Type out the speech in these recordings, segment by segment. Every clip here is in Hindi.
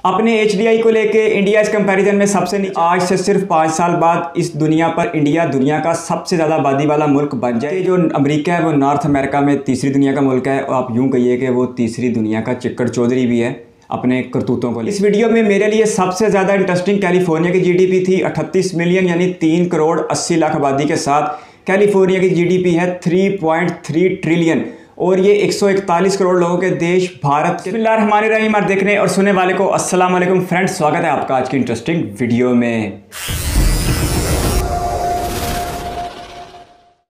अपने एचडीआई को लेके इंडिया इस कंपैरिजन में सबसे नीचे। आज से सिर्फ 5 साल बाद इस दुनिया पर इंडिया दुनिया का सबसे ज़्यादा आबादी वाला मुल्क बन जाए। जो अमेरिका है वो नॉर्थ अमेरिका में तीसरी दुनिया का मुल्क है और आप यूँ कहिए कि वो तीसरी दुनिया का चिक्कड़ चौधरी भी है अपने करतूतों को। इस वीडियो में मेरे लिए सबसे ज़्यादा इंटरेस्टिंग कैलिफोर्निया की जीडीपी थी 38 मिलियन यानी 3 करोड़ 80 लाख आबादी के साथ कैलिफोर्निया की जीडीपी है 3.3 ट्रिलियन और ये 141 करोड़ लोगों के देश भारत के। बिस्मिल्लाहिर्रहमानिर्रहीम देखने और सुनने वाले को अस्सलाम वालेकुम फ्रेंड्स, स्वागत है आपका आज की इंटरेस्टिंग वीडियो में।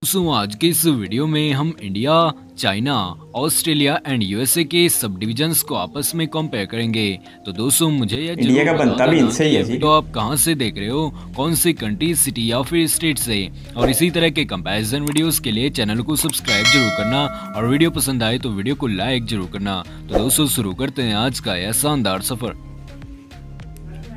दोस्तों आज के इस वीडियो में हम India, China, Australia and USA के सब डिविजन्स को आपस में कंपेयर करेंगे। तो दोस्तों मुझे यह इंडिया का बनता भी इनसे ही है जी। तो आप कहां से देख रहे हो, कौन सी कंट्री, सिटी या फिर स्टेट से, और इसी तरह के कंपैरिजन वीडियोस के लिए चैनल को सब्सक्राइब जरूर करना और वीडियो पसंद आए तो वीडियो को लाइक जरूर करना। तो दोस्तों शुरू करते हैं आज का यह शानदार सफर।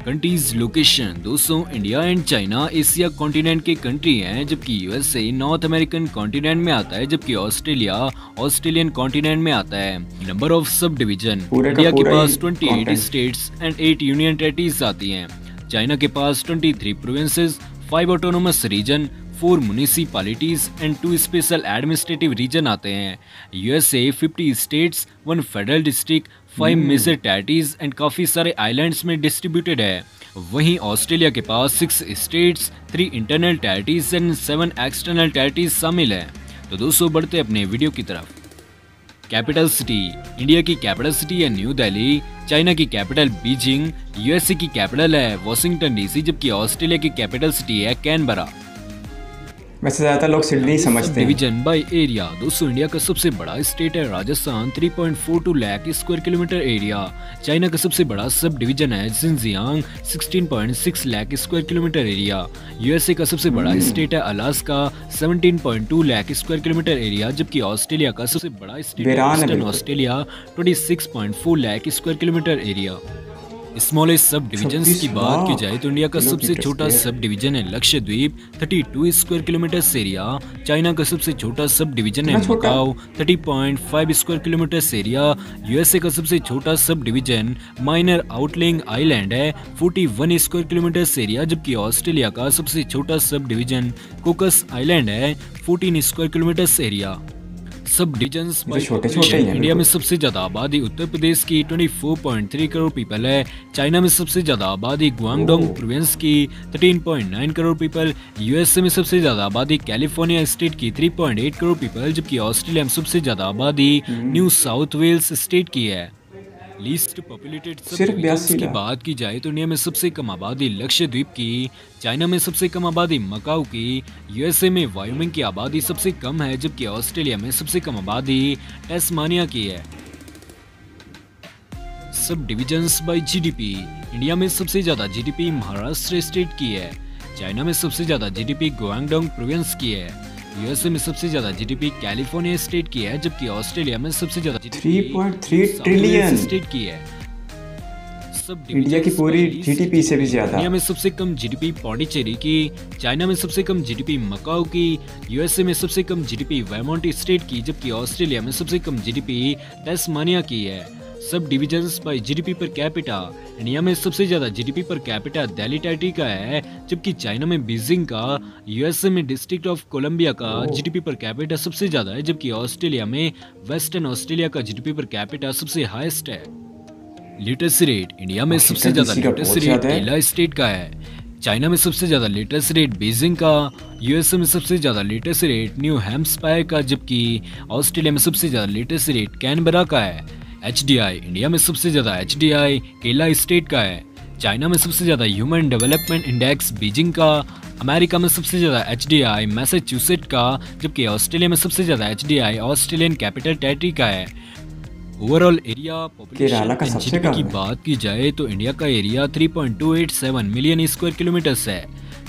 Countries location. दोस्तों India and China Asia continent के कंट्री हैं, जबकि यूएसए नॉर्थ अमेरिकन कॉन्टिनेंट में आता है, जबकि ऑस्ट्रेलिया ऑस्ट्रेलियन कॉन्टिनेंट में आता है। Number of subdivision. India के पास 28 स्टेट्स एंड 8 यूनियन टेरिटरीज आती हैं। चाइना के पास 23 provinces, 5 autonomous region, 4 municipalities and 2 special administrative region आते हैं। USA 50 states, 1 federal district, 5 major territories and काफी सारे आइलैंड्स में डिस्ट्रीब्यूटेड है। वहीं ऑस्ट्रेलिया के पास 6 states, 3 internal territories and 7 external territories शामिल है। तो दोस्तों बढ़ते अपने वीडियो की तरफ। Capital city. इंडिया की कैपिटल सिटी है न्यू दिल्ली, चाइना की कैपिटल बीजिंग, यूएसए की कैपिटल है वॉशिंगटन डीसी, जबकि ऑस्ट्रेलिया की कैपिटल सिटी है कैनबरा। वैसे ज़्यादातर लोग सिडनी समझते हैं। Division by area. दोस्तों इंडिया का सबसे बड़ा स्टेट है Rajasthan, 3.42 lakh square kilometre area. China का सबसे बड़ा सब डिवीजन है Jinjiang, 16.6 lakh square kilometre area. USA का सबसे बड़ा स्टेट है Alaska, 17.2 lakh square kilometre area, जबकि ऑस्ट्रेलिया का सबसे बड़ा स्टेट है eastern Australia, 26.4 lakh square kilometre area. Smallest सब डिविजन्स की बात की जाए तो इंडिया का सबसे छोटा सब डिवीजन है Lakshadweep, 32 square kilometre area. China का सबसे छोटा सब डिवीजन है Macau, 30.5 square kilometre area. USA का सबसे छोटा सब डिवीजन माइनर आउटलिंग आइलैंड है, 41 स्क्वायर किलोमीटर एरिया, जबकि ऑस्ट्रेलिया का सबसे छोटा सब डिवीजन कोकस आइलैंड है, 14 स्क्वायर किलोमीटर एरिया। सब डिविजन्स छोटे इंडिया में सबसे ज्यादा आबादी उत्तर प्रदेश की 24.3 करोड़ पीपल है। चाइना में सबसे ज्यादा आबादी ग्वांगडोंग प्रोविंस की 13.9 करोड़ पीपल। यूएसए में सबसे ज्यादा आबादी कैलिफोर्निया स्टेट की 3.8 करोड़ पीपल, जबकि ऑस्ट्रेलिया में सबसे ज्यादा आबादी न्यू साउथ वेल्स स्टेट की है। लीस्ट पॉपुलेटेड सब की बात की जाए तो इंडिया में सबसे कम आबादी लक्षद्वीप की, चाइना में सबसे कम आबादी मकाऊ की, यूएसए में वायोमिंग की आबादी सबसे कम है, जबकि ऑस्ट्रेलिया में सबसे कम आबादी टैस्मानिया की है। Subdivisions by GDP. India में सबसे ज्यादा जीडीपी महाराष्ट्र स्टेट की है। चाइना में सबसे ज्यादा जीडीपी ग्वांगडोंग प्रोविंस की है। यूएसए में सबसे ज्यादा जीडीपी कैलिफोर्निया स्टेट की है, जबकि ऑस्ट्रेलिया में सबसे ज्यादा जीडीपी 3.3 ट्रिलियन स्टेट की है। सब इंडिया की पूरी जीडीपी से भी ज्यादा। इंडिया में सबसे कम जीडीपी पौंडीचेरी की, चाइना में सबसे कम जीडीपी मकाऊ की, यूएसए में सबसे कम जीडीपी वर्मोंट स्टेट की, जबकि ऑस्ट्रेलिया में सबसे कम जीडीपी टैस्मानिया की है। Subdivisions by GDP per capita. India में सबसे ज्यादा GDP per capita Delhi territory का है, जबकि चाइना में बीजिंग का, यूएसए में डिस्ट्रिक्ट ऑफ कोलंबिया का जीडीपी पर कैपिटा सबसे ज्यादा है, जबकि ऑस्ट्रेलिया में वेस्टर्न ऑस्ट्रेलिया का जीडीपी पर कैपिटा सबसे हाईएस्ट है। Literacy rate. इंडिया में सबसे ज्यादा लिटरेसी रेट केरला स्टेट का है। चाइना में सबसे ज्यादा लिटरेसी रेट बीजिंग का, यूएसए में सबसे ज्यादा लिटरेसी रेट न्यू हैम्पशायर का, जबकि ऑस्ट्रेलिया में सबसे ज्यादा लिटरेसी रेट कैनबरा का है। एचडीआई। इंडिया में सबसे ज्यादा एचडीआई केरला स्टेट का है। चाइना में सबसे ज्यादा ह्यूमन डेवलपमेंट इंडेक्स बीजिंग का, अमेरिका में सबसे ज्यादा एचडीआई मैसाचुसेट्स का, जबकि ऑस्ट्रेलिया में सबसे ज्यादा एचडीआई ऑस्ट्रेलियन कैपिटल टेरिटरी का है। ओवरऑल एरिया पॉपुलेशन जीडीपी की बात की जाए तो इंडिया का एरिया 3.287 मिलियन स्क्वायर किलोमीटर्स है।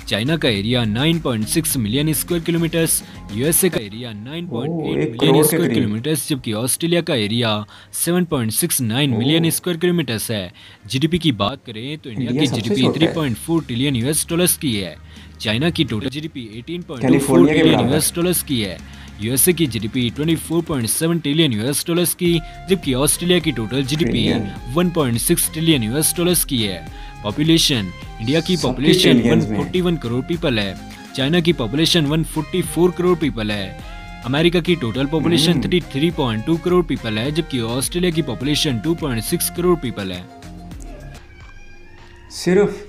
चाइना का area 9.6 million square kilometres, USA का एरिया 9.8 मिलियन स्क्वायर किलोमीटर्स, जबकि ऑस्ट्रेलिया का एरिया 7.69 मिलियन स्क्वायर किलोमीटर्स है। जीडीपी की बात करें तो इंडिया की जीडीपी 3.4 ट्रिलियन यूएस डॉलर्स की है। चाइना की total GDP 18.4 trillion US dollars की है। यूएसए की जीडीपी 24.7 ट्रिलियन यूएस डॉलर्स की, जबकि ऑस्ट्रेलिया की total GDP 1.6 trillion US dollars की है। पॉपुलेशन, इंडिया की पॉपुलेशन 141 करोड़ पीपल है, चाइना की पॉपुलेशन 144 करोड़ पीपल है, अमेरिका की टोटल पॉपुलेशन 33.2 करोड़ पीपल है, जबकि ऑस्ट्रेलिया की पॉपुलेशन 2.6 करोड़ पीपल है। सिर्फ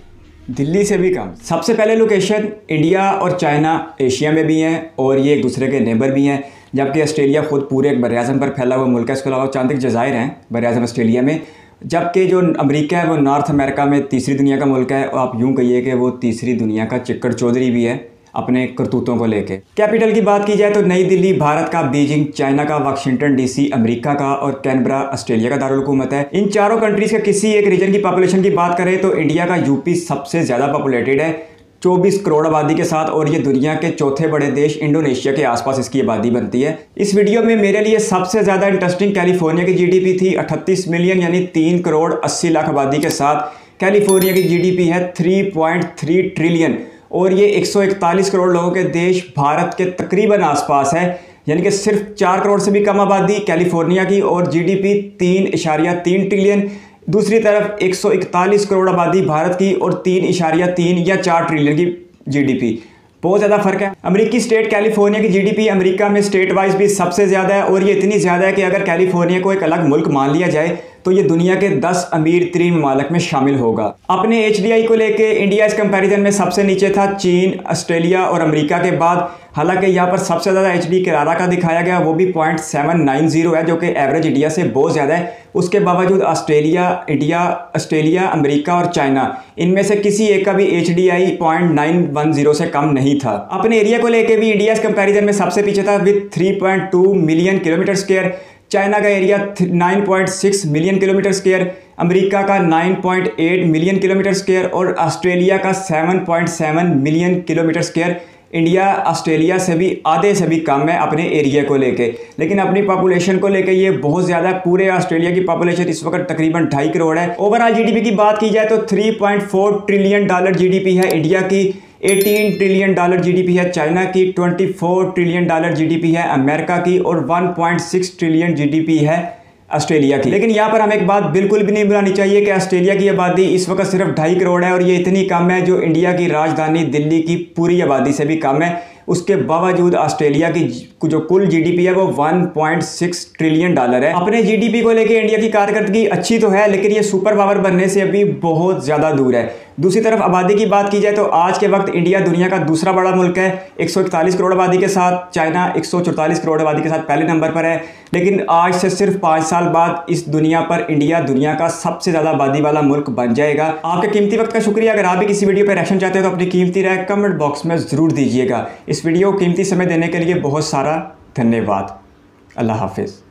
दिल्ली से भी कम। सबसे पहले लोकेशन इंडिया और चाइना एशिया में भी हैं और ये एक दूसरे के नेबर भी हैं, जबकि ऑस्ट्रेलिया खुद पूरे एक बर्र-ए-आज़म पर फैला हुआ मुल्क है। इसके अलावा चांद जज़ायर हैं बर्र-ए-आज़म ऑस्ट्रेलिया में, जबकि जो अमेरिका है वो नॉर्थ अमेरिका में तीसरी दुनिया का मुल्क है। और आप यूँ कहिए कि वो तीसरी दुनिया का चिक्कड़ चौधरी भी है अपने करतूतों को लेके। कैपिटल की बात की जाए तो नई दिल्ली भारत का, बीजिंग चाइना का, वाशिंगटन डीसी अमेरिका का और कैनबरा ऑस्ट्रेलिया का दारुल हुकूमत है। इन चारों कंट्रीज़ का किसी एक रीजन की पॉपुलेशन की बात करें तो इंडिया का यूपी सबसे ज़्यादा पॉपुलेटेड है 24 करोड़ आबादी के साथ, और ये दुनिया के चौथे बड़े देश इंडोनेशिया के आसपास इसकी आबादी बनती है। इस वीडियो में मेरे लिए सबसे ज़्यादा इंटरेस्टिंग कैलिफोर्निया की जीडीपी थी 38 मिलियन यानी 3 करोड़ 80 लाख आबादी के साथ। कैलिफोर्निया की जीडीपी है 3.3 ट्रिलियन और ये 141 करोड़ लोगों के देश भारत के तकरीबन आसपास है, यानी कि सिर्फ 4 करोड़ से भी कम आबादी कैलिफोर्निया की और जीडीपी 3.3 ट्रिलियन। दूसरी तरफ 141 करोड़ आबादी भारत की और 3.3 या 4 ट्रिलियन की जीडीपी। बहुत ज़्यादा फर्क है। अमेरिकी स्टेट कैलिफोर्निया की जीडीपी अमेरिका में स्टेट वाइज भी सबसे ज़्यादा है और ये इतनी ज़्यादा है कि अगर कैलिफोर्निया को एक अलग मुल्क मान लिया जाए तो ये दुनिया के 10 अमीर तरीन ममालिक में शामिल होगा। अपने एचडीआई को लेके इंडिया इस कंपैरिजन में सबसे नीचे था, चीन, ऑस्ट्रेलिया और अमेरिका के बाद। हालांकि यहाँ पर सबसे ज़्यादा एचडी किरारा का दिखाया गया, वो भी 0.790 है, जो कि एवरेज इंडिया से बहुत ज़्यादा है। उसके बावजूद ऑस्ट्रेलिया, अमेरिका और चाइना, इनमें से किसी एक का भी एचडीआई 0.910 से कम नहीं था। अपने एरिया को लेके भी इंडिया इस कंपैरिजन में सबसे पीछे था with 3.2 million kilometre square. China का area 9.6 million kilometre square, America का 9.8 मिलियन किलोमीटर स्क्वायर और ऑस्ट्रेलिया का 7.7 million kilometre square. India Australia से भी आधे से भी कम है अपने एरिया को लेके, लेकिन अपनी पॉपुलेशन को लेके ये बहुत ज़्यादा है। पूरे ऑस्ट्रेलिया की पॉपुलेशन इस वक्त तकरीबन 2.5 करोड़ है। ओवरऑल जीडीपी की बात की जाए तो 3.4 ट्रिलियन डॉलर जीडीपी है इंडिया की, 18 ट्रिलियन डॉलर जीडीपी है चाइना की, 24 ट्रिलियन डॉलर जीडीपी है अमेरिका की और 1.6 ट्रिलियन जीडीपी है ऑस्ट्रेलिया की। लेकिन यहाँ पर हमें एक बात बिल्कुल भी नहीं भुलानी चाहिए कि ऑस्ट्रेलिया की आबादी इस वक्त सिर्फ 2.5 करोड़ है और ये इतनी कम है जो इंडिया की राजधानी दिल्ली की पूरी आबादी से भी कम है। उसके बावजूद ऑस्ट्रेलिया की जो कुल जीडीपी है वो 1.6 ट्रिलियन डॉलर है। अपने जीडीपी को लेके इंडिया की कारकर्दगी अच्छी तो है, लेकिन ये सुपर पावर बनने से अभी बहुत ज़्यादा दूर है। दूसरी तरफ आबादी की बात की जाए तो आज के वक्त इंडिया दुनिया का दूसरा बड़ा मुल्क है 141 करोड़ आबादी के साथ। चाइना 144 करोड़ आबादी के साथ पहले नंबर पर है, लेकिन आज से सिर्फ 5 साल बाद इस दुनिया पर इंडिया दुनिया का सबसे ज़्यादा आबादी वाला मुल्क बन जाएगा। आपके कीमती वक्त का शुक्रिया। अगर आप भी किसी वीडियो पर रिएक्शन चाहते हैं तो अपनी कीमती राय कमेंट बॉक्स में ज़रूर दीजिएगा। इस वीडियो को कीमती समय देने के लिए बहुत सारा धन्यवाद। अल्लाह हाफिज़।